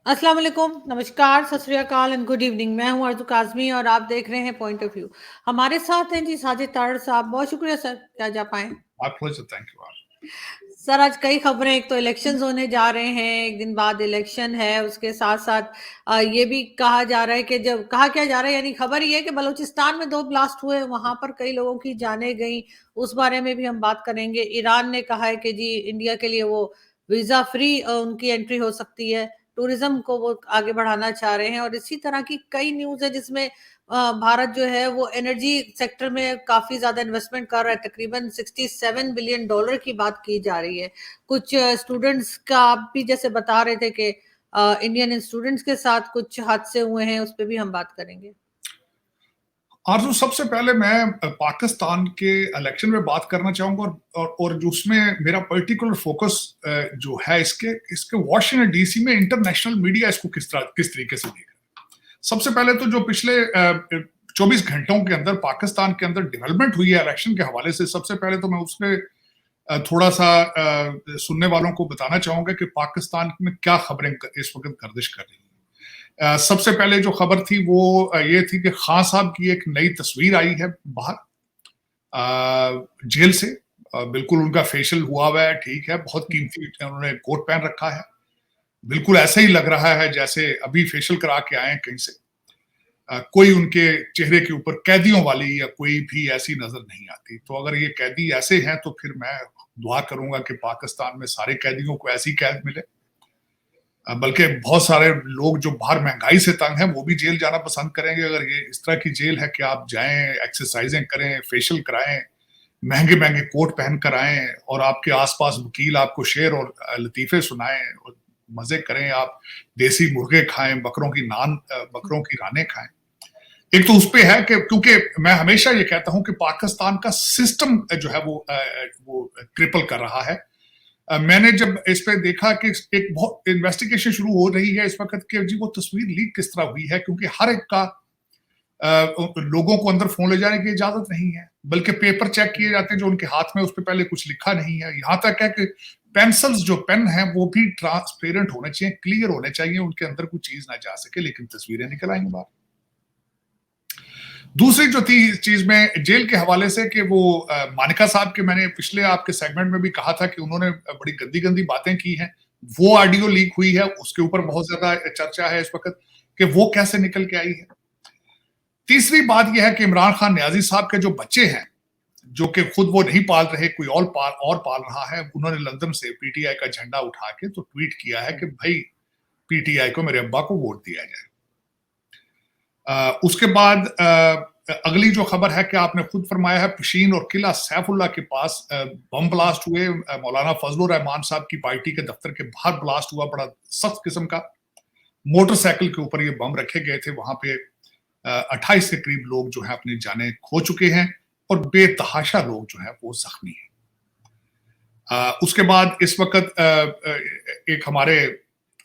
अस्सलाम वालेकुम, नमस्कार, सत श्री अकाल एंड गुड इवनिंग। मैं हूं अर्ज़ू काज़मी और आप देख रहे हैं पॉइंट ऑफ व्यू। हमारे साथ हैं जी साजिद तारड़ साहब। बहुत शुक्रिया सर कि आज आप आए। My pleasure. Thank you. Sir आज कई खबरें, एक तो इलेक्शंस होने जा रहे हैं, एक दिन बाद इलेक्शन है, उसके साथ साथ ये भी कहा जा रहा है कि जब कहा क्या जा रहा है, यानी खबर ये है कि बलूचिस्तान में 2 ब्लास्ट हुए, वहां पर कई लोगों की जानें गई। उस बारे में भी हम बात करेंगे। ईरान ने कहा है कि जी इंडिया के लिए वो वीजा फ्री उनकी एंट्री हो सकती है, टूरिज्म को वो आगे बढ़ाना चाह रहे हैं। और इसी तरह की कई न्यूज है जिसमें भारत जो है वो एनर्जी सेक्टर में काफी ज्यादा इन्वेस्टमेंट कर रहा है। तकरीबन $67 बिलियन की बात की जा रही है। कुछ स्टूडेंट्स का आप भी जैसे बता रहे थे कि इंडियन स्टूडेंट्स के साथ कुछ हादसे हुए हैं, उस पर भी हम बात करेंगे। आरजू, सबसे पहले मैं पाकिस्तान के इलेक्शन में बात करना चाहूंगा और जो उसमें मेरा पर्टिकुलर फोकस जो है इसके वॉशिंगटन डीसी में इंटरनेशनल मीडिया इसको किस तरीके से देख रहा है। सबसे पहले तो जो पिछले 24 घंटों के अंदर पाकिस्तान के अंदर डेवलपमेंट हुई है इलेक्शन के हवाले से, सबसे पहले तो मैं उसमें थोड़ा सा सुनने वालों को बताना चाहूंगा कि पाकिस्तान में क्या खबरें इस वक्त गर्दिश कर रही हैं। सबसे पहले जो खबर थी वो ये थी कि खान साहब की एक नई तस्वीर आई है बाहर जेल से। बिल्कुल उनका फेशियल हुआ हुआ है, ठीक है, बहुत कीमती उन्होंने कोट पहन रखा है, बिल्कुल ऐसा ही लग रहा है जैसे अभी फेशियल करा के आए हैं कहीं से। कोई उनके चेहरे के ऊपर कैदियों वाली या कोई भी ऐसी नजर नहीं आती। तो अगर ये कैदी ऐसे हैं तो फिर मैं दुआ करूंगा कि पाकिस्तान में सारे कैदियों को ऐसी कैद मिले। बल्कि बहुत सारे लोग जो बाहर महंगाई से तंग हैं वो भी जेल जाना पसंद करेंगे अगर ये इस तरह की जेल है कि आप जाएं, एक्सरसाइजें करें, फेशियल कराएं, महंगे महंगे कोट पहन कर आएं और आपके आसपास वकील आपको शेर और लतीफे सुनाएं और मजे करें, आप देसी मुर्गे खाएं, बकरों की रानें खाएं। एक तो उस पे है कि क्योंकि मैं हमेशा ये कहता हूं कि पाकिस्तान का सिस्टम जो है वो क्रिपल कर रहा है। मैंने जब इस पे देखा कि एक बहुत इन्वेस्टिगेशन शुरू हो रही है इस वक्त कि जी वो तस्वीर लीक किस तरह हुई है, क्योंकि हर एक का लोगों को अंदर फोन ले जाने की इजाजत नहीं है, बल्कि पेपर चेक किए जाते हैं जो उनके हाथ में, उस पर पहले कुछ लिखा नहीं है। यहां तक है कि पेंसिल्स जो पेन है वो भी ट्रांसपेरेंट होने चाहिए, क्लियर होने चाहिए, उनके अंदर कोई चीज ना जा सके, लेकिन तस्वीरें निकल आएंगी बाहर। दूसरी जो थी चीज में जेल के हवाले से कि वो मानिका साहब के, मैंने पिछले आपके सेगमेंट में भी कहा था कि उन्होंने बड़ी गंदी गंदी बातें की हैं, वो ऑडियो लीक हुई है, उसके ऊपर बहुत ज्यादा चर्चा है इस वक्त कि वो कैसे निकल के आई है। तीसरी बात यह है कि इमरान खान नियाजी साहब के जो बच्चे हैं, जो कि खुद वो नहीं पाल रहे, कोई और पाल रहा है, उन्होंने लंदन से पीटीआई का झंडा उठा के तो ट्वीट किया है कि भाई पीटीआई को, मेरे अब्बा को वोट दिया जाए। उसके बाद अगली जो खबर है कि आपने खुद फरमाया है, पशीन और किला सैफुल्ला के पास बम ब्लास्ट हुए। मौलाना फजलुर रहमान साहब की पार्टी के दफ्तर के बाहर ब्लास्ट हुआ, बड़ा सख्त किस्म का। मोटरसाइकिल के ऊपर ये बम रखे गए थे। वहां पे 28 के करीब लोग जो है अपनी जानें खो चुके हैं और बेतहाशा लोग जो है वो जख्मी हैं। उसके बाद इस वक्त एक हमारे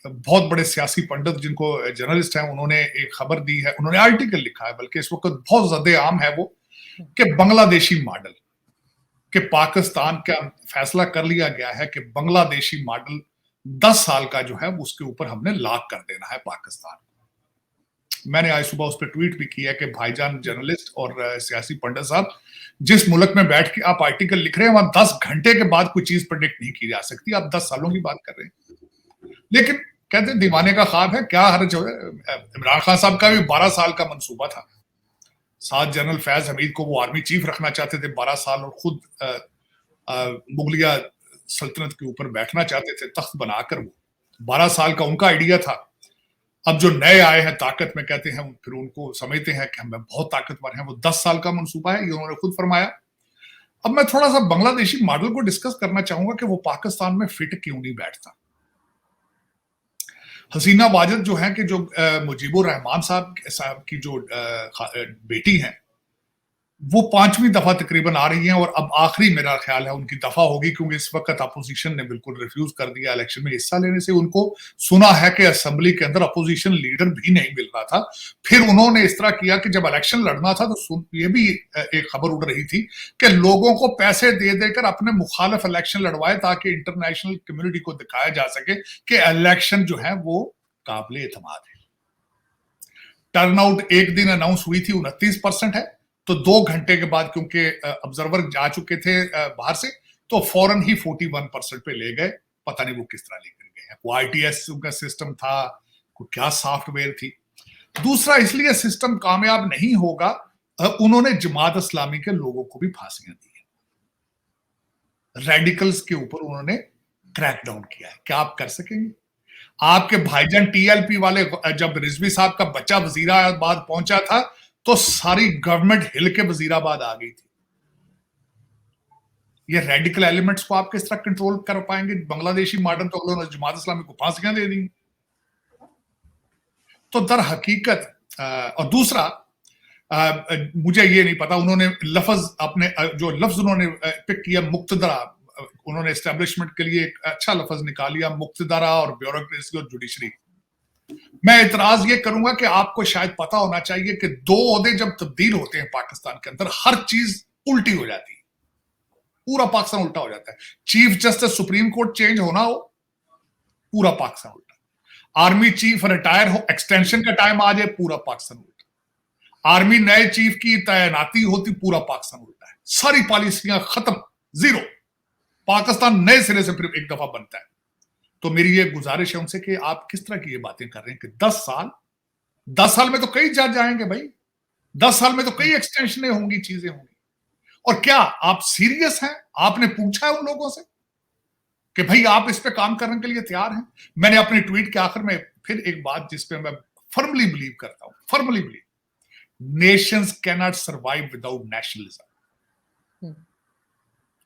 बहुत बड़े सियासी पंडित जिनको जर्नलिस्ट हैं, उन्होंने एक खबर दी है, उन्होंने आर्टिकल लिखा है, बल्कि इस वक्त बहुत ज्यादा आम है वो, कि बांग्लादेशी मॉडल, कि पाकिस्तान का फैसला कर लिया गया है कि बांग्लादेशी मॉडल 10 साल का जो है उसके ऊपर हमने लाग कर देना है पाकिस्तान। मैंने आज सुबह उस पर ट्वीट भी किया कि भाईजान जर्नलिस्ट और सियासी पंडित साहब, जिस मुल्क में बैठ के आप आर्टिकल लिख रहे हैं वहां 10 घंटे के बाद कोई चीज प्रेडिक्ट नहीं की जा सकती, आप 10 सालों की बात कर रहे हैं। लेकिन कहते हैं दीवाने का ख्वाब है, क्या हर्ज है। इमरान खान साहब का भी 12 साल का मंसूबा था। 7 जनरल फैज हमीद को वो आर्मी चीफ रखना चाहते थे 12 साल, और खुद मुगलिया सल्तनत के ऊपर बैठना चाहते थे, तख्त बनाकर। वो 12 साल का उनका आइडिया था। अब जो नए आए हैं ताकत में, कहते हैं फिर उनको समझते हैं कि हम बहुत ताकतवर हैं, वो 10 साल का मंसूबा है, ये उन्होंने खुद फरमाया। अब मैं थोड़ा सा बांग्लादेशी मॉडल को डिस्कस करना चाहूंगा कि वो पाकिस्तान में फिट क्यों नहीं बैठता। हसीना वाजिद जो है कि जो मुजीबुर रहमान साहब की जो बेटी हैं, वो 5वीं दफा तकरीबन आ रही हैं और अब आखिरी मेरा ख्याल है उनकी दफा होगी, क्योंकि इस वक्त अपोजिशन ने बिल्कुल रिफ्यूज कर दिया इलेक्शन में हिस्सा लेने से। उनको सुना है कि असेंबली के अंदर अपोजिशन लीडर भी नहीं मिल रहा था। फिर उन्होंने इस तरह किया कि जब इलेक्शन लड़ना था तो ये भी एक खबर उड़ रही थी कि लोगों को पैसे दे देकर अपने मुखालिफ इलेक्शन लड़वाए, ताकि इंटरनेशनल कम्युनिटी को दिखाया जा सके कि इलेक्शन जो है वो काबिले एतमाद है। टर्नआउट एक दिन अनाउंस हुई थी 29% है, तो 2 घंटे के बाद क्योंकि ऑब्जर्वर जा चुके थे बाहर से, तो फौरन ही 41% पे ले गए। पता नहीं वो किस तरह लेकर गए हैं, वो ITS का सिस्टम था, कोई क्या सॉफ्टवेयर थी। दूसरा इसलिए सिस्टम कामयाब नहीं होगा, उन्होंने जमात इस्लामी के लोगों को भी फांसियां दी है, रेडिकल्स के ऊपर उन्होंने क्रैकडाउन किया है। क्या आप कर सकेंगे? आपके भाईजान TLP वाले, जब रिजवी साहब का बच्चा वजीराबाद पहुंचा था तो सारी गवर्नमेंट हिल के वजीराबाद आ गई थी। ये रेडिकल एलिमेंट्स को आप किस तरह कंट्रोल कर पाएंगे? बांग्लादेशी मॉडर्न तो उन्होंने जमात इस्लामी को फांसियां दे दी। तो दर हकीकत और दूसरा मुझे ये नहीं पता, उन्होंने लफ्ज अपने जो लफ्ज उन्होंने पिक किया मुक्तदरा, उन्होंने एस्टेब्लिशमेंट के लिए एक अच्छा लफ्ज निकाल लिया, मुक्तदरा और ब्यूरोक्रेसी और जुडिशरी। मैं इतराज ये करूंगा कि आपको शायद पता होना चाहिए कि 2 ओहदे जब तब्दील होते हैं पाकिस्तान के अंदर, हर चीज उल्टी हो जाती है, पूरा पाकिस्तान उल्टा हो जाता है। Chief justice supreme court change होना हो, पूरा पाकिस्तान उल्टा। आर्मी चीफ रिटायर हो, एक्सटेंशन का टाइम आ जाए, पूरा पाकिस्तान उल्टा। आर्मी नए चीफ की तैनाती होती, पूरा पाकिस्तान उल्टा है। सारी पॉलिसियां खत्म, जीरो। पाकिस्तान नए सिरे से फिर एक दफा बनता है। तो मेरी ये गुजारिश है उनसे कि आप किस तरह की ये बातें कर रहे हैं कि 10 साल में तो कई जज आएंगे भाई, 10 साल में तो कई एक्सटेंशनें होंगी, चीजें होंगी। और क्या आप सीरियस हैं? आपने पूछा है उन लोगों से कि भाई आप इस पे काम करने के लिए तैयार हैं? मैंने अपने ट्वीट के आखिर में फिर एक बात जिस पे मैं फर्मली बिलीव करता हूं, firmly believe, Nations can not survive without nationalism.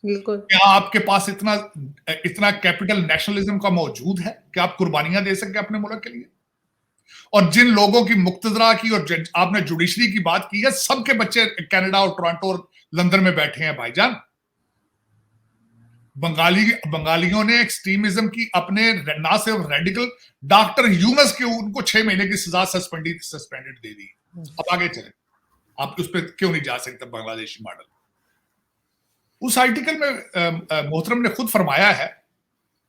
बिल्कुल। क्या आपके पास इतना कैपिटल नेशनलिज्म का मौजूद है कि आप कुर्बानियां दे सके अपने मुल्क के लिए? और जिन लोगों की मुक्तदरा की और आपने जुडिशरी की बात की है, सबके बच्चे कनाडा और टोरंटो और लंदन में बैठे हैं भाईजान। बंगालियों ने एक्सट्रीमिज्म की अपने ना सिर्फ रेडिकल डॉक्टर यूनस के, उनको 6 महीने की सजा सस्पेंडेड दे दी। अब आगे चले, आप उस पर क्यों नहीं जा सकते बांग्लादेशी मॉडल? उस आर्टिकल में मोहतरम ने खुद फरमाया है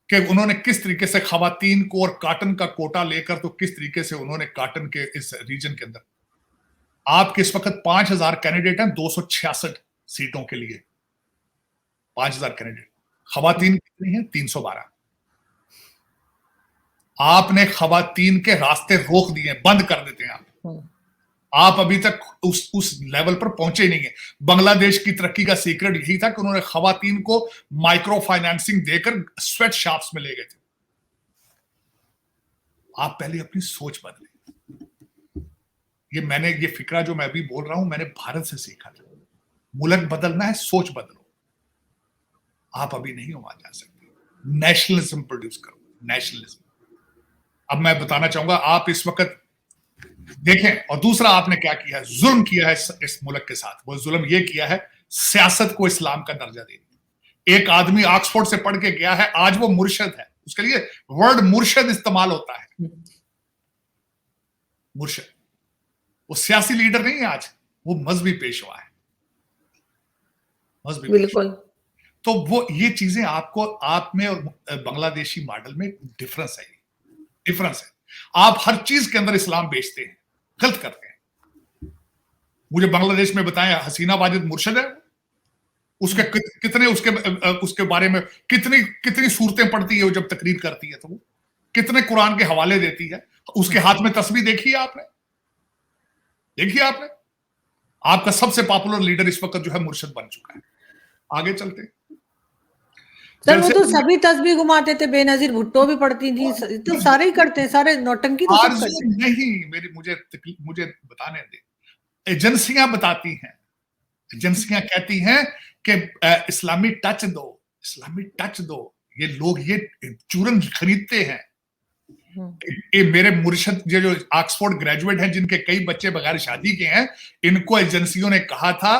कि उन्होंने किस तरीके से खवातीन को और काटन का कोटा लेकर, तो किस तरीके से उन्होंने काटन के इस रीजन के अंदर, आपके इस वक्त 5000 कैंडिडेट हैं 266 सीटों के लिए, 5000 कैंडिडेट। खवातीन कितनी है? 312। आपने खवातीन के रास्ते रोक दिए, बंद कर देते हैं आप अभी तक उस लेवल पर पहुंचे ही नहीं है। बांग्लादेश की तरक्की का सीक्रेट यही था कि उन्होंने खवातीन को माइक्रो फाइनेंसिंग देकर स्वेट शॉप्स में ले गए थे। आप पहले अपनी सोच बदले। ये फिक्रा जो मैं अभी बोल रहा हूं, मैंने भारत से सीखा था। मुल्क बदलना है, सोच बदलो। आप अभी नहीं वहां जा सकते। नेशनलिज्म प्रोड्यूस करो, नेशनलिज्म। अब मैं बताना चाहूंगा, आप इस वक्त देखें, और दूसरा आपने क्या किया है, जुल्म किया है इस मुल्क के साथ। वो जुल्म ये किया है, सियासत को इस्लाम का दर्जा दे दिया। एक आदमी ऑक्सफोर्ड से पढ़ के गया है, आज वो मुर्शद है, उसके लिए वर्ड मुर्शद इस्तेमाल होता है। मुर्शद, वो सियासी लीडर नहीं है आज, वो मजहबी पेशवा है, मजहबी। बिल्कुल। तो वो ये चीजें आपको, आप में और बांग्लादेशी मॉडल में डिफरेंस है, डिफरेंस है। आप हर चीज के अंदर इस्लाम बेचते हैं, गलत करते हैं। मुझे बांग्लादेश में बताएं, हसीना वाजिद मुर्शद है, उसके कितने उसके बारे में कितनी सूरतें पढ़ती है वो जब तकरीर करती है, तो वो कितने कुरान के हवाले देती है। उसके हाथ में तस्बीह देखी है आपने? देखिए आपने, आपका सबसे पॉपुलर लीडर इस वक्त जो है मुर्शद बन चुका है। आगे चलते हैं सर, वो तो सभी तस्बीह घुमाते थे, बेनजीर भुट्टो भी पढ़ती थी, तो सारे ही करते हैं, सारे नौटंकी तो सब करते हैं। नहीं, मुझे बताने दे। एजेंसियां बताती हैं, एजेंसियां कहती हैं कि इस्लामी टच दो, इस्लामी टच दो। ये लोग ये चूरन खरीदते हैं। ये मेरे मुर्शद जो ऑक्सफोर्ड ग्रेजुएट हैं, जिनके कई बच्चे बगैर शादी के हैं, इनको एजेंसियों ने कहा था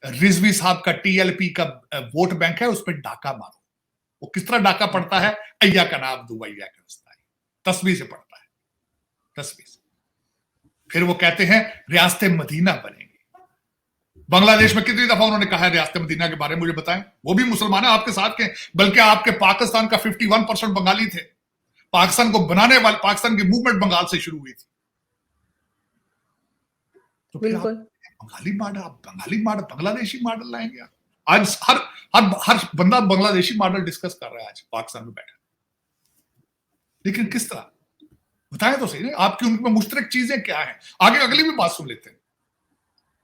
रिजवी साहब का TLP का वोट बैंक है, उस पर डाका मारो। वो किस तरह डाका पड़ता है? अय्या का नाम दो, अय्या का रास्ता, तस्बीह से पड़ता है, तस्बीह से। फिर वो कहते हैं रियासत मदीना बनेगी। बांग्लादेश में कितनी दफा उन्होंने कहा है रियासत मदीना के बारे में? मुझे बताएं। वो भी मुसलमान है, आपके साथ के, बल्कि आपके पाकिस्तान का 51% बंगाली थे। पाकिस्तान को बनाने वाले, पाकिस्तान की मूवमेंट बंगाल से शुरू हुई थी। तो फिर आप बिल्कुल। बंगाली मॉडल, आप बंगाली मॉडल, बांग्लादेशी मॉडल लाएंगे आप? आज हर बंदा बांग्लादेशी मॉडल डिस्कस कर रहा है आज पाकिस्तान में बैठा। लेकिन किस तरह बताएं तो सही नहीं, आपकी उनमें मुश्तरक चीजें क्या हैं? आगे अगली भी बात सुन लेते हैं।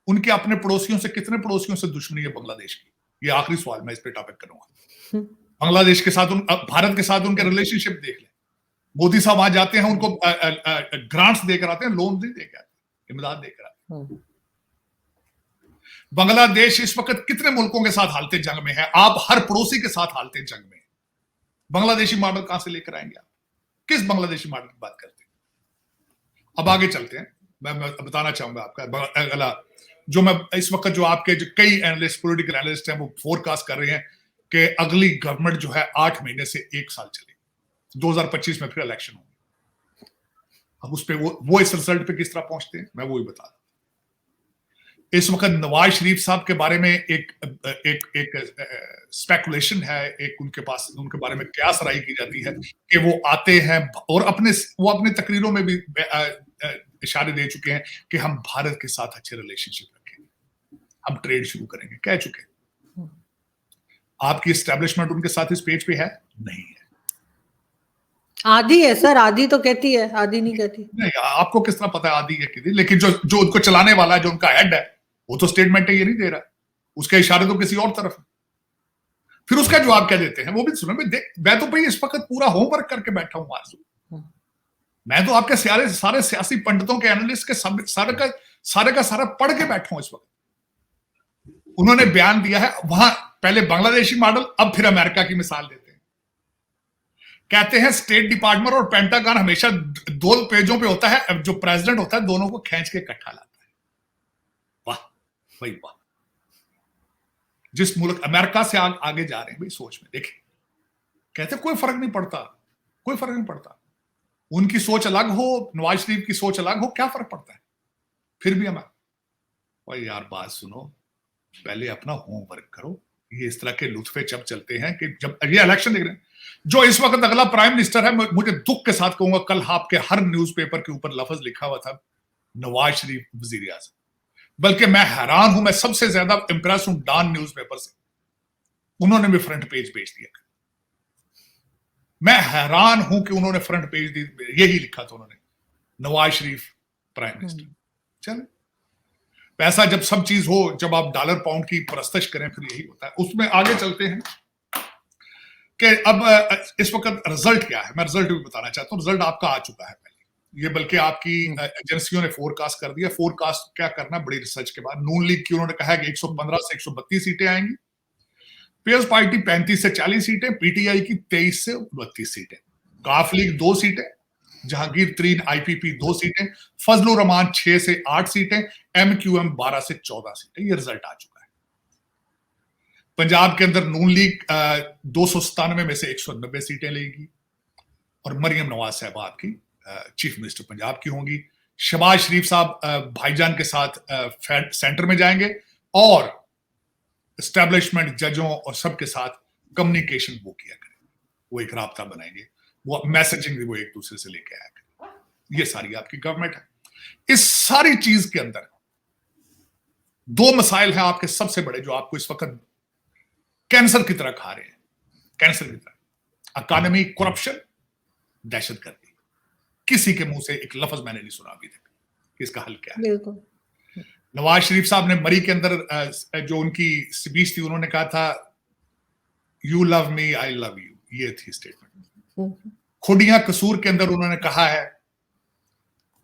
उनके अपने पड़ोसियों से, कितने पड़ोसियों से दुश्मनी है बांग्लादेश की? ये आखिरी सवाल मैं इस पे टॉपिक करूंगा। बांग्लादेश के साथ भारत के साथ उनके रिलेशनशिप देख लें। मोदी साहब वहां जाते हैं, उनको ग्रांट्स देकर आते हैं, लोन नहीं देकर आते, इमदाद देकर आते हैं। बांग्लादेश इस वक्त कितने मुल्कों के साथ हालते जंग में है? आप हर पड़ोसी के साथ हालते जंग में। बांग्लादेशी मॉडल कहां से लेकर आएंगे आप? किस बांग्लादेशी मॉडल की बात करते हैं? अब आगे चलते हैं। मैं बताना चाहूंगा आपका अगला, जो मैं इस वक्त जो आपके जो कई एनालिस्ट, पॉलिटिकल एनालिस्ट हैं, वो फोरकास्ट कर रहे हैं कि अगली गवर्नमेंट जो है 8 महीने से 1 साल चलेगी, 2025 में फिर इलेक्शन होंगे। अब उस पे वो इस रिजल्ट पे किस तरह पहुंचते हैं, मैं वो ही बता दूं। इस वक्त नवाज शरीफ साहब के बारे में एक स्पेकुलेशन है, एक उनके पास उनके बारे में क्या सराही की जाती है कि वो आते हैं और वो अपने तकरीरों में भी इशारे दे चुके हैं कि हम भारत के साथ अच्छे रिलेशनशिप रखेंगे, हम ट्रेड शुरू करेंगे, कह चुके हैं। आपकी एस्टेब्लिशमेंट उनके साथ इस पेज पे है? नहीं है। आधी है सर, आधी तो कहती है, आधी नहीं कहती। नहीं, आपको किस तरह पता है आधी है कितनी? लेकिन जो उनको चलाने वाला है, जो उनका हेड है, वो तो स्टेटमेंट ये नहीं दे रहा, उसके इशारे तो किसी और तरफ है। फिर उसका जवाब क्या देते हैं वो भी सुनो। मैं तो भाई इस वक्त पूरा होमवर्क करके बैठा हूं आज। मैं तो आपके सारे सियासी पंडितों के, एनालिस्ट के सारे का सारा पढ़ के बैठा हूं इस वक्त। उन्होंने बयान दिया है वहां, पहले बांग्लादेशी मॉडल, अब फिर अमेरिका की मिसाल देते हैं। कहते हैं स्टेट डिपार्टमेंट और पेंटागन हमेशा 2 पेजों पे होता है, जो प्रेसिडेंट होता है दोनों को खींच के इकट्ठा लाता है। वाह भाई वाह। जिस मुल्क अमेरिका से आगे जा रहे हैं भाई, सोच में देखें। कहते कोई फर्क नहीं पड़ता, कोई फर्क नहीं पड़ता। उनकी सोच अलग हो, नवाज शरीफ की सोच अलग हो, क्या फर्क पड़ता है? फिर भी हमें भाई यार बात सुनो, पहले अपना होमवर्क करो। ये इस तरह के लुत्फे जब चलते हैं कि जब ये इलेक्शन देख रहे हैं, जो इस वक्त अगला प्राइम मिनिस्टर है, मुझे दुख के साथ कहूंगा, कल आपके हर न्यूज़पेपर के ऊपर लफ्ज लिखा हुआ था नवाज शरीफ वजीर आज़म। बल्कि मैं हैरान हूं, मैं सबसे ज्यादा इंप्रेस हूं डॉन न्यूज़पेपर से, उन्होंने भी फ्रंट पेज भेज दिया। मैं हैरान हूं कि उन्होंने फ्रंट पेज यही लिखा था उन्होंने, नवाज शरीफ प्राइम मिनिस्टर। चल पैसा जब सब चीज हो, जब आप डॉलर पाउंड की परस्तश करें, फिर यही होता है। उसमें आगे चलते हैं कि अब इस वक्त रिजल्ट क्या है। मैं रिजल्ट भी बताना चाहता हूं। रिजल्ट आपका आ चुका है पहले, ये बल्कि आपकी एजेंसियों ने फोरकास्ट कर दिया। फोरकास्ट क्या करना, बड़ी रिसर्च के बाद। नून लीग की उन्होंने कहा कि 115 से 132 सीटें आएंगी। पीपल्स पार्टी 35 से 40 सीटें, पीटीआई की 23 से 32 सीटें, काफ लीग 2 सीटें, जहांगीर तरीन आईपीपी 2 सीटें, फजलुर रहमान 6 से 8 सीटें, एमक्यूएम 12 से 14 सीटें। ये रिजल्ट आ चुका है। पंजाब के अंदर नून लीग 297 में से 190 सीटें लेगी और मरियम नवाज साहब आपकी चीफ मिनिस्टर पंजाब की होंगी। शहबाज शरीफ साहब भाईजान के साथ सेंटर में जाएंगे और एस्टेब्लिशमेंट, जजों और सबके साथ कम्युनिकेशन वो किया करेंगे, वो एक राब्ता बनाएंगे, वो मैसेजिंग भी वो एक दूसरे से लेके आया करें। ये सारी आपकी गवर्नमेंट है। इस सारी चीज के अंदर 2 मसाइल हैं आपके सबसे बड़े, जो आपको इस वक्त कैंसर की तरह खा रहे हैं, कैंसर की तरह। इकोनॉमी, करप्शन, दहशतगर्दी। किसी के मुंह से एक लफ्ज मैंने नहीं सुना अभी तक कि इसका हल क्या है। बिल्कुल। नवाज शरीफ साहब ने मरी के अंदर जो उनकी स्पीच थी, उन्होंने कहा था you love me I love you, ये थी स्टेटमेंट। खुडिया कसूर के अंदर उन्होंने कहा है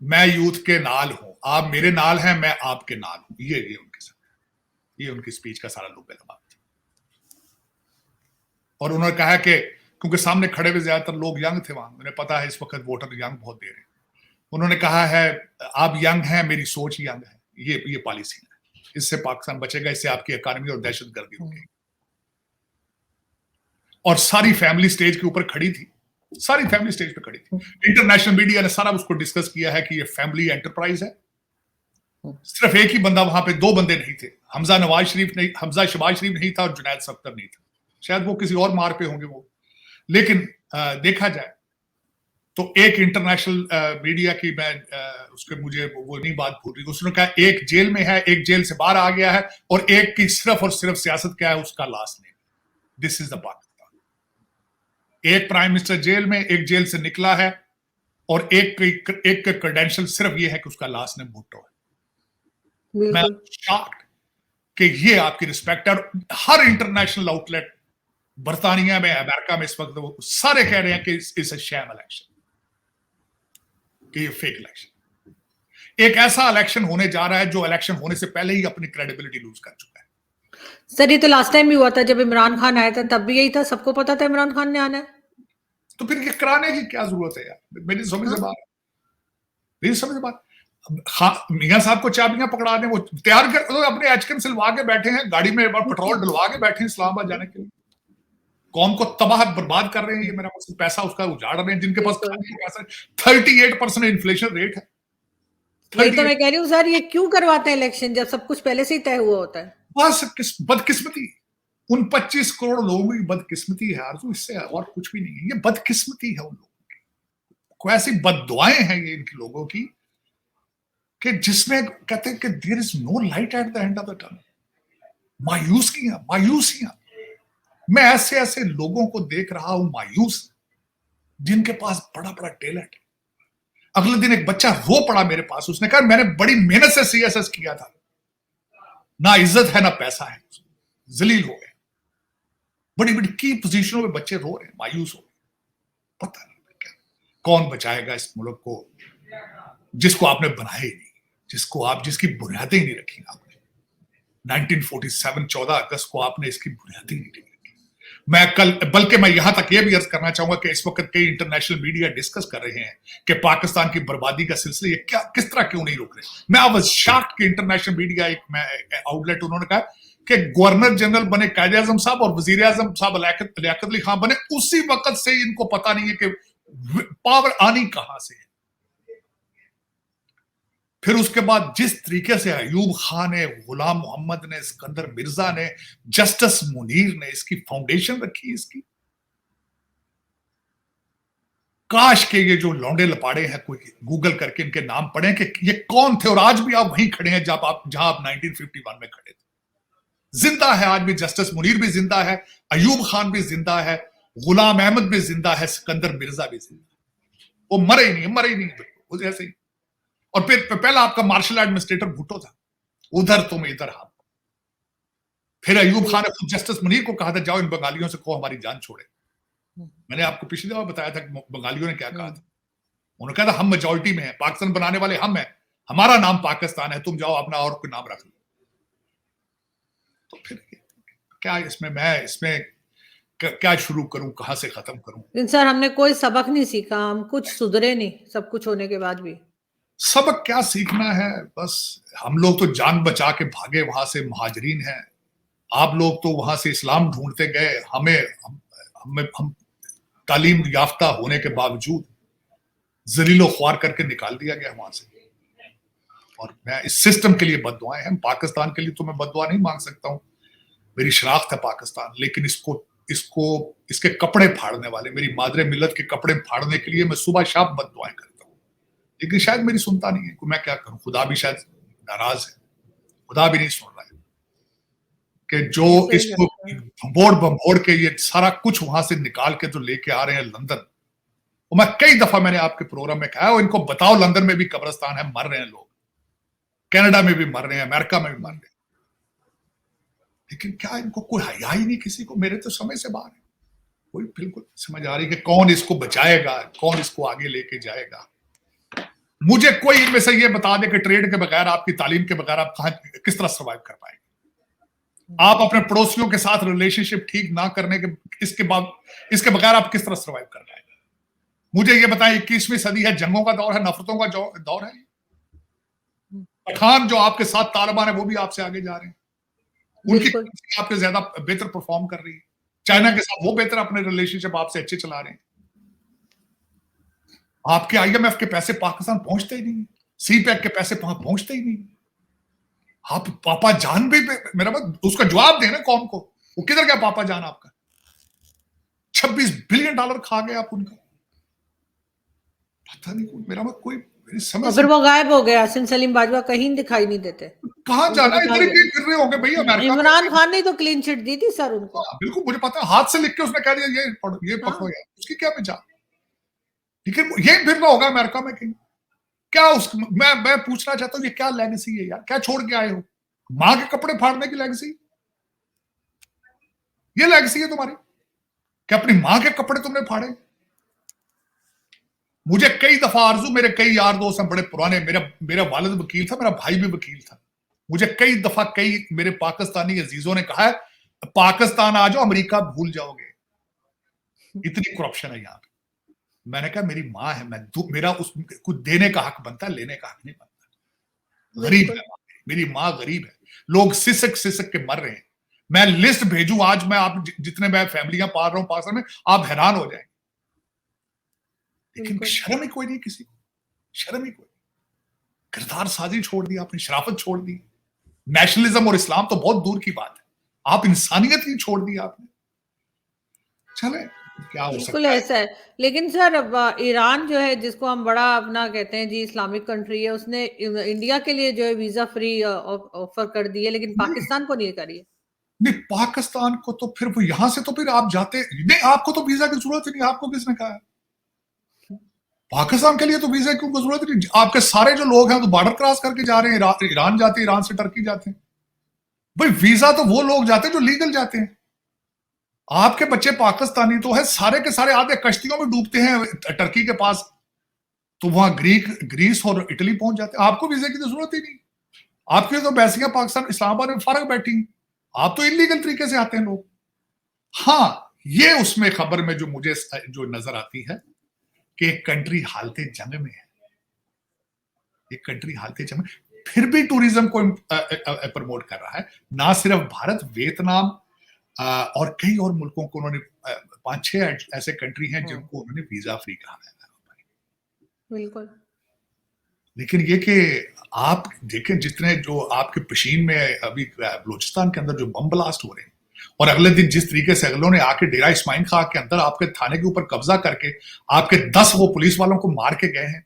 मैं यूथ के नाल हूं, आप मेरे नाल हैं, मैं आपके नाल हूं। ये उनके साथ, ये उनकी स्पीच का सारा लुब्बे लबाब था। और उन्होंने कहा कि क्योंकि सामने खड़े हुए ज्यादातर लोग यंग थे वहां, उन्हें पता है इस वक्त वोटर यंग बहुत दे रहे हैं। उन्होंने कहा है आप यंग हैं, मेरी सोच यंग है। ये पॉलिसी है, इससे पाकिस्तान बचेगा, इससे आपकी इकोनॉमी और दहशतगर्दी रुकेगी। और सारी फैमिली स्टेज के ऊपर खड़ी थी, सारी फैमिली स्टेज पे खड़ी थी। इंटरनेशनल मीडिया ने सारा उसको डिस्कस किया है कि ये फैमिली एंटरप्राइज है। सिर्फ एक ही बंदा वहां पे, 2 बंदे नहीं थे। हमजा शहबाज शरीफ नहीं था और जुनैद सख्तर नहीं था। शायद वो किसी और मार पे होंगे वो। लेकिन देखा जाए तो एक इंटरनेशनल मीडिया की मैं उसके मुझे वो नहीं बात भूल रही, उसने कहा एक जेल में है, एक जेल से बाहर आ गया है, और एक की सिर्फ और सिर्फ सियासत क्या है, उसका last name. This is the Pakistan. एक प्राइम मिनिस्टर जेल में, एक जेल से निकला है, और एक का क्रेडेंशियल सिर्फ ये है कि उसका लास्ट नेम भुट्टो है। मैं शॉक्ड कि ये आपकी रिस्पेक्ट है। और हर इंटरनेशनल आउटलेट बर्तानिया में, अमेरिका में इस वक्त वो सारे कह रहे हैं कि इट्स अ शैम इलेक्शन, कि ये फेक इलेक्शन। एक ऐसा इलेक्शन होने जा रहा है जो इलेक्शन होने से पहले ही अपनी क्रेडिबिलिटी लूज कर चुका है। सर ये तो लास्ट टाइम भी हुआ था जब इमरान खान आया था, तब भी यही था, सबको पता था इमरान खान ने आना है। तो फिर ये कराने की क्या जरूरत है यार? मेरी समझ से बात, मेरी समझ से बात। मियां साहब को चाबियां पकड़ा दें, वो तैयार कर, तो अपने एचकन सिलवा के बैठे हैं, गाड़ी में पेट्रोल डलवा के बैठे हैं इस्लामाबाद जाने के लिए। कौम को तबाह बर्बाद कर रहे हैं, ये मेरा मतलब पैसा उसका उजाड़ रहे हैं, जिनके पास पैसा 38% इन्फ्लेशन रेट है। वही तो मैं कह रही हूँ सर, ये क्यों करवाते हैं इलेक्शन जब सब कुछ पहले से ही तय हुआ होता है? बस बदकिस्मती, उन 25 करोड़ लोगों की बदकिस्मती है आरज़ू, इससे और कुछ भी नहीं है। ये बदकिस्मती है उन लोगों की, कोई ऐसी बददुआएं हैं ये इनके लोगों की कि जिसमें कहते हैं कि there is no light at the end of the tunnel. मायूसियां। मैं ऐसे ऐसे लोगों को देख रहा हूं मायूस, जिनके पास बड़ा बड़ा टैलेंट है। अगले दिन एक बच्चा रो पड़ा मेरे पास, उसने कहा मैंने बड़ी मेहनत से सीएसएस किया था, ना इज्जत है ना पैसा है, जलील हो गए। बड़ी बड़ी की पोजीशनों में बच्चे रो रहे हैं, मायूस हो गए। पता नहीं क्या, कौन बचाएगा इस मुल्क को जिसको आपने बनाया ही नहीं, जिसकी बुनियादें ही नहीं रखी आपने। 1947 14 अगस्त को आपने इसकी बुनियादें ही नहीं रखी। बल्कि मैं यहां तक यह भी अर्ज करना चाहूंगा कि इस वक्त कई इंटरनेशनल मीडिया डिस्कस कर रहे हैं कि पाकिस्तान की बर्बादी का सिलसिला ये किस तरह क्यों नहीं रोक रहे। मैं आई वाज शॉक्ड कि इंटरनेशनल मीडिया एक आउटलेट, उन्होंने कहा कि गवर्नर जनरल बने कायदे आजम साहब और वजीर आजम साहब लियाकत अली खान बने, उसी वक्त से इनको पता नहीं है कि पावर आनी कहां से है। फिर उसके बाद जिस तरीके से अयूब खान ने, गुलाम मोहम्मद ने, सिकंदर मिर्जा ने, जस्टिस मुनीर ने इसकी फाउंडेशन रखी इसकी। काश के ये जो लौंडे लपाड़े हैं कोई गूगल करके इनके नाम पढ़े कि ये कौन थे, और आज भी आप वहीं खड़े हैं जहां आप 1951 में खड़े थे। जिंदा है आज भी, जस्टिस मुनीर भी जिंदा है, अयूब खान भी जिंदा है, गुलाम अहमद भी जिंदा है, सिकंदर मिर्जा भी जिंदा है। वो मरे ही नहीं वो ऐसे ही। और फिर पहला आपका मार्शल एडमिनिस्ट्रेटर भुट्टो था, उधर तुम इधर हम। फिर अयूब खान ने खुद जस्टिस मुनीर को कहा था जाओ इन बंगालियों से कहो हमारी जान छोड़े। मैंने आपको पिछली दफा बताया था कि बंगालियों ने क्या कहा था। उन्होंने कहा था हम मेजॉरिटी में हैं, पाकिस्तान बनाने वाले हम हैं, हमारा नाम पाकिस्तान है, तुम जाओ अपना और कोई नाम रख लो। तो फिर क्या इसमें क्या शुरू करूं, कहां से खत्म करूं? सर हमने कोई सबक नहीं सीखा, हम कुछ सुधरे नहीं, सब कुछ होने के बाद भी। सबक क्या सीखना है, बस हम लोग तो जान बचा के भागे, वहां से मुहाजिरीन हैं। आप लोग तो वहां से इस्लाम ढूंढते गए, हम तालीम याफ्ता होने के बावजूद जलीलो ख्वार करके निकाल दिया गया वहां से। और मैं इस सिस्टम के लिए बद्दुआएं हैं, पाकिस्तान के लिए तो मैं बद्दुआ नहीं मांग सकता हूं, मेरी शनाख्त है पाकिस्तान, लेकिन इसके कपड़े फाड़ने वाले, मेरी मादरे मिल्लत के कपड़े फाड़ने के लिए मैं सुबह शाम बद्दुआएं करता हूं। लेकिन शायद मेरी सुनता नहीं है, मैं क्या करूं, खुदा भी शायद नाराज है, खुदा भी नहीं सुन रहा है कि जो इसको भंबोड़ के ये सारा कुछ वहां से निकाल के जो लेके आ रहे हैं लंदन। और मैं कई दफा मैंने आपके प्रोग्राम में कहा, इनको बताओ लंदन में भी कब्रिस्तान है, मर रहे हैं लोग, कनाडा में भी मर रहे हैं, अमेरिका में भी मर रहे हैं, लेकिन क्या इनको कोई हया ही नहीं किसी को? मेरे तो समय से बाहर है, कोई बिल्कुल समझ आ रही कि कौन इसको बचाएगा, कौन इसको आगे लेके जाएगा। मुझे कोई इनमें से ये बता दे कि ट्रेड के बगैर, आपकी तालीम के बगैर आप किस तरह सर्वाइव कर पाएंगे। आप अपने पड़ोसियों के साथ रिलेशनशिप ठीक ना करने के इसके बगैर आप किस तरह सर्वाइव कर पाएंगे? मुझे ये बताएं, 21वीं सदी है, जंगों का दौर है, नफरतों का दौर है। पठान जो आपके साथ तालिबान है वो भी आपसे आगे जा रहे हैं, उनकी आपके ज्यादा बेहतर परफॉर्म कर रही है। चाइना के साथ वो बेहतर अपने रिलेशनशिप आपसे अच्छे चला रहे हैं। आपके आईएमएफ के पैसे पाकिस्तान पहुंचते ही नहीं, सीपैक के पैसे पहुंचते ही नहीं। आप पापा जान भी, मेरा बात उसका जवाब देना कौम को, वो किधर गया पापा जान आपका? $26 बिलियन खा गए आप उनका। पता नहीं मेरा कोई मेरी समझ और से फिर वो गायब हो गए, हसन सलीम बाजवा कहीं दिखाई नहीं देते, कहाँ उनको जाना, निकाल इधर ही दिया। फिर रहे होंगे भैया अमेरिका में। इमरान खान ने तो क्लीन चिट दी थी सर उनको। हाँ, बिल्कुल मुझे पता है, हाथ से लिख के उसने कह दिया ये पढ़ो ये पकड़ो हाँ, यार, उसकी क्या पहचान। लेकिन ये फिर रहा होगा अमेरिका में कहीं। क्या उस मैं पूछना चाहता हूँ ये क्या लेगेसी है यार, क्या छोड़ के आए हो? माँ के कपड़े फाड़ने की लेगेसी, ये लेगेसी है तुम्हारी कि अपनी माँ के कपड़े तुमने फाड़े? मुझे कई दफा आरजू, मेरे कई यार दोस्त हैं बड़े पुराने, मेरा वालिद वकील था, मेरा भाई भी वकील था। मुझे कई दफा कई मेरे पाकिस्तानी अजीजों ने कहा है पाकिस्तान आ जाओ अमेरिका भूल जाओगे, इतनी करप्शन है यहाँ पे। मैंने कहा मेरी माँ है, मेरा उस कुछ देने का हक बनता है, लेने का हक नहीं बनता। गरीब है मेरी माँ, गरीब है, लोग सिसक सिसक के मर रहे हैं। मैं लिस्ट भेजूं आज, मैं आप जितने मैं फैमिलियां पाल रहा हूं पाकिस्तान में, आप हैरान हो जाएंगे। लेकिन शर्म ही कोई नहीं किसी को, शर्म ही कोई। किरदार साजी छोड़ दी आपने, शराफत छोड़ दी, नेशनलिज्म और इस्लाम तो बहुत दूर की बात है, आप इंसानियत ही छोड़ दी आपने। चले क्या हो बिल्कुल सकता है। ऐसा है। लेकिन सर ईरान जो है, जिसको हम बड़ा अपना कहते हैं जी इस्लामिक कंट्री है, उसने इंडिया के लिए जो है वीजा फ्री ऑफर कर दी है, लेकिन नहीं पाकिस्तान को नहीं करी है। नहीं, पाकिस्तान को तो फिर वो यहां से तो फिर आप जाते नहीं, आपको तो वीजा की जरूरत ही नहीं, आपको किसने कहा है? पाकिस्तान के लिए तो वीजा की जरूरत ही नहीं, आपके सारे जो लोग हैं तो बॉर्डर क्रॉस करके जा रहे हैं, ईरान जाते हैं, ईरान से टर्की जाते हैं। भाई वीजा तो वो लोग जाते हैं जो लीगल जाते हैं। आपके बच्चे पाकिस्तानी तो है सारे के सारे, आधे कश्तियों में डूबते हैं टर्की के पास, तो वहां ग्रीस और इटली पहुंच जाते हैं। आपको वीजे की तो जरूरत ही नहीं, आपकी तो बैसियां पाकिस्तान इस्लामाबाद में फर्क बैठी, आप तो इलीगल तरीके से आते हैं लोग। हाँ, ये उसमें खबर में जो मुझे जो नजर आती है कि एक कंट्री हालते जंग में है, एक कंट्री हालते जंग में फिर भी टूरिज्म को प्रमोट कर रहा है। ना सिर्फ भारत, वियतनाम और कई और मुल्कों को उन्होंने 5-6 ऐसे कंट्री हैं जिनको उन्होंने वीजा फ्री कहा है। बिल्कुल। लेकिन ये कि आप देखें जितने जो आपके पशीन में अभी बलूचिस्तान के अंदर जो बम ब्लास्ट हो रहे हैं, और अगले दिन जिस तरीके से अगलों ने आके डेरा इस्माइल खां के अंदर आपके थाने के ऊपर कब्जा करके आपके 10 वो पुलिस वालों को मार के गए हैं,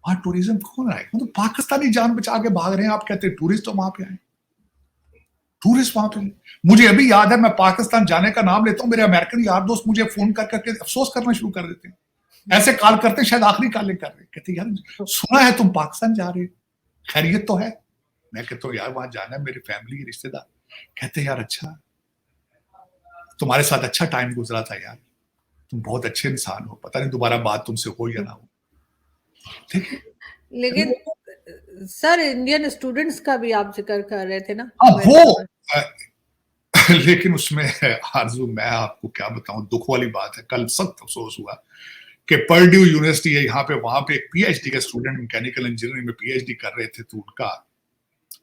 वहां टूरिज्म कौन आए? तो पाकिस्तानी जान बचा के भाग रहे हैं, आप कहते हैं टूरिस्ट तो वहां पे आए, टूरिस्ट वहां पे। मुझे अभी याद है, मैं पाकिस्तान जाने का नाम लेता हूं, मेरे अमेरिकन यार दोस्त मुझे फोन कर करके अफसोस करना शुरू कर देते हैं, ऐसे कॉल करते हैं शायद आखिरी कॉलिंग कर रहे, कहते यार सुना है तुम पाकिस्तान जा रहे हो, खैरियत तो है? मैं कहता हूँ यार वहां जाना है, मेरी फैमिली के रिश्तेदार। कहते हैं यार अच्छा, तुम्हारे साथ अच्छा टाइम गुजरा था यार, तुम बहुत अच्छे इंसान हो, पता नहीं दोबारा बात तुमसे हो या ना हो। ठीक है, लेकिन सर इंडियन स्टूडेंट्स का भी आप जिक्र कर रहे थे ना वो लेकिन उसमें आरजू मैं आपको क्या बताऊं, दुख वाली बात है, कल सख्त अफसोस हुआ कि पर्ड्यू यूनिवर्सिटी है यहाँ पे, वहां पे एक पीएचडी के स्टूडेंट मैकेनिकल इंजीनियरिंग में पीएचडी कर रहे थे, तो उनका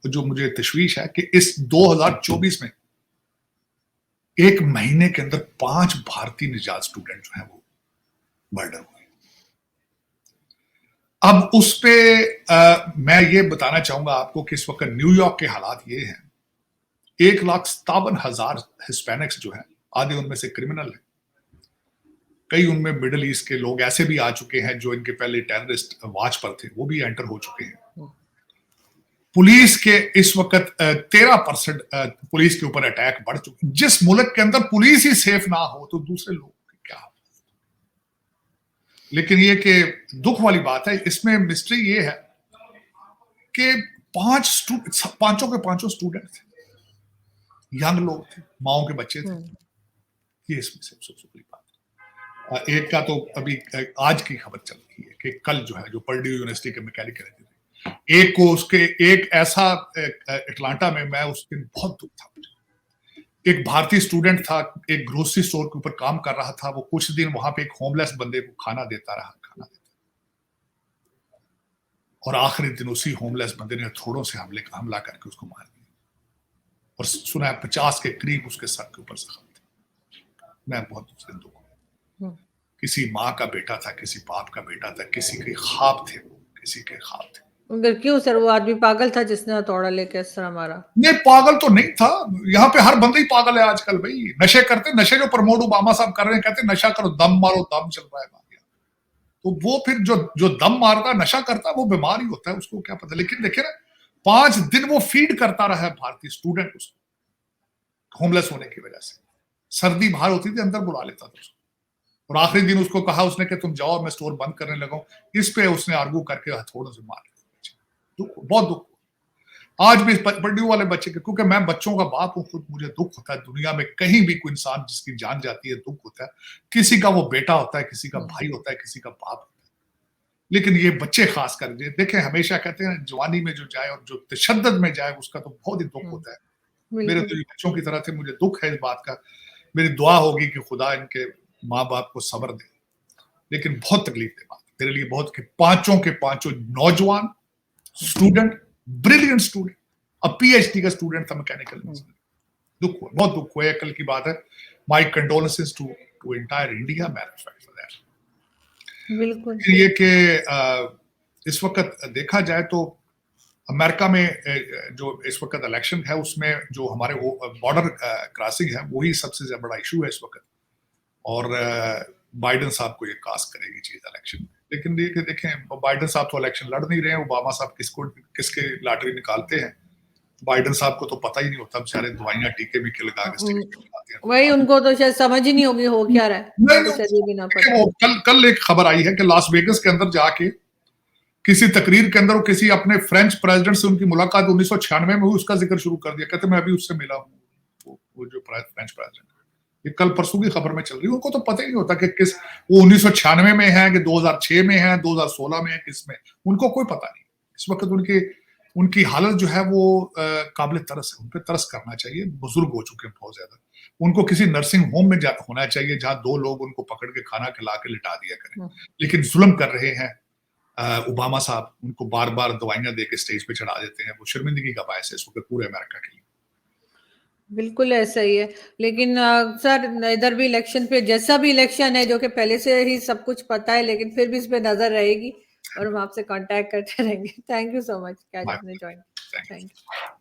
जो मुझे तशवीश है कि इस 2024 में एक महीने के अंदर 5 भारतीय निजात स्टूडेंट जो है वो मर्डर हुए। अब उस पे मैं ये बताना चाहूंगा आपको कि इस वक्त न्यूयॉर्क के हालात ये हैं, 1,57,000 हिस्पैनिक्स जो है, आधे उनमें से क्रिमिनल है, कई उनमें मिडिल ईस्ट के लोग ऐसे भी आ चुके हैं जो इनके पहले टेररिस्ट वॉच पर थे, वो भी एंटर हो चुके हैं। पुलिस के इस वक्त 13% पुलिस के ऊपर अटैक बढ़ चुके हैं। जिस मुल्क के अंदर पुलिस ही सेफ ना हो तो दूसरे लोग क्या। लेकिन ये कि दुख वाली बात है, इसमें मिस्ट्री ये है कि पांचों के पांचों स्टूडेंट थे, यंग लोग थे, माओ के बच्चे थे। ये इसमें सबसे बड़ी बात है। एक का तो अभी आज की खबर चल रही है कि कल जो है जो पर्ड्यू यूनिवर्सिटी के मैकेनिकल इंजीनियर, एक को उसके एक ऐसा अटलांटा में, मैं उस दिन बहुत दुख था मुझे, एक भारतीय स्टूडेंट था, एक ग्रोसरी स्टोर के ऊपर काम कर रहा था, वो कुछ दिन वहां पे एक होमलेस बंदे को खाना देता रहा, और आखिरी दिन उसी होमलेस बंदे ने थोड़ों से हमला करके उसको मार दिया, और सुना है 50 के करीब उसके सर के ऊपर जख्म थे। मैं बहुत उस दिन दुख हुआ, किसी माँ का बेटा था, किसी बाप का बेटा था, किसी के ख्वाब थे, वो किसी के ख्वाब थे। क्यों सर, वो आदमी पागल था जिसने हथौड़ा लेके इस तरह मारा? नहीं, पागल तो नहीं था, यहाँ पे हर बंदा ही पागल है आजकल भाई। नशे करते, नशे जो प्रमोट ओबामा साहब कर रहे हैं, कहते नशा करो, दम मारो, दम चल रहा है। तो वो फिर जो दम मारता, नशा करता, वो बीमार ही होता है, उसको क्या पता। लेकिन देखिए ना, 5 दिन वो फीड करता रहा है भारतीय स्टूडेंट उसको, होमलेस होने की वजह से। सर्दी बाहर होती थी, अंदर बुला लेता था उसको, और आखिरी दिन उसको कहा उसने कि तुम जाओ, मैं स्टोर बंद करने लगा हूं। इस पे उसने आर्गू करके हथौड़ों से मार दिया। दुख, बहुत दुख। आज भी पढ़ने वाले बच्चे के, क्योंकि मैं बच्चों का बाप हूं खुद, मुझे दुख होता है। दुनिया में कहीं भी कोई इंसान जिसकी जान जाती है, दुख होता है। किसी का वो बेटा होता है, किसी का भाई होता है, किसी का बाप होता है, लेकिन ये बच्चे खास कर देखें, हमेशा कहते हैं जवानी में जो जाए और जो तशद्दुद में जाए उसका तो बहुत ही दुख होता है। मेरे तो ये बच्चों की तरह थे, मुझे दुख है इस बात का। मेरी दुआ होगी कि खुदा इनके माँ बाप को सब्र दे, लेकिन बहुत तकलीफ दे बात मेरे लिए, बहुत कि पांचों के पांचों नौजवान स्टूडेंट, ब्रिलियंट स्टूडेंट, अब पीएचडी का स्टूडेंट था मैकेनिकल इंजीनियर। दुख हुआ, बहुत दुख हुआ, कल की बात है। My condolences to entire India, matter of fact, for that. बिल्कुल ये कि इस वक्त देखा जाए तो अमेरिका में जो इस वक्त इलेक्शन है, उसमें जो हमारे बॉर्डर क्रॉसिंग है, वही सबसे बड़ा इशू है इस वक्त। और बाइडेन साहब को ये कास्ट करेगी चीज इलेक्शन में। लेकिन देखें, बाइडेन साहब तो इलेक्शन लड़ नहीं रहे हैं, ओबामा साहब किसके लॉटरी निकालते हैं। बाइडेन साहब को तो पता ही नहीं होता, बेचारे दवाइयां टीके भी के लगा के स्टेज पे खिलाते हैं। वही, उनको तो शायद समझ ही नहीं होगी हो क्या रहा है, नहीं, उनको शायद ये भी ना पता। वो कल एक खबर आई है कि लास वेगस के अंदर जाके किसी तकरीर के अंदर वो किसी अपने फ्रेंच प्रेसिडेंट से उनकी मुलाकात 1996 में हुई, उसका जिक्र शुरू कर दिया। कहते मैं अभी उससे मिला हूँ, वो जो फ्रेंच प्रेसिडेंट, ये कल परसों की खबर में चल रही है। उनको तो पता ही नहीं होता कि किस वो 1996 में है कि 2006 में है, 2016 में है, किस में, उनको कोई पता नहीं। इस वक्त उनकी हालत जो है वो काबिल तरस है, उन पर तरस करना चाहिए। बुजुर्ग हो चुके हैं बहुत ज्यादा, उनको किसी नर्सिंग होम में होना चाहिए जहां 2 लोग उनको पकड़ के खाना खिला के लिटा दिया करें। लेकिन जुल्म कर रहे हैं ओबामा साहब, उनको बार बार दवाइयां दे के स्टेज पे चढ़ा देते हैं। वो शर्मिंदगी का बायस है इस वक्त पूरे अमेरिका के लिए। बिल्कुल ऐसा ही है। लेकिन सर, इधर भी इलेक्शन पे, जैसा भी इलेक्शन है, जो कि पहले से ही सब कुछ पता है, लेकिन फिर भी इस पे नजर रहेगी और हम आपसे कांटेक्ट करते रहेंगे। थैंक यू सो मच कि आज आपने join. Thank you. Thank you.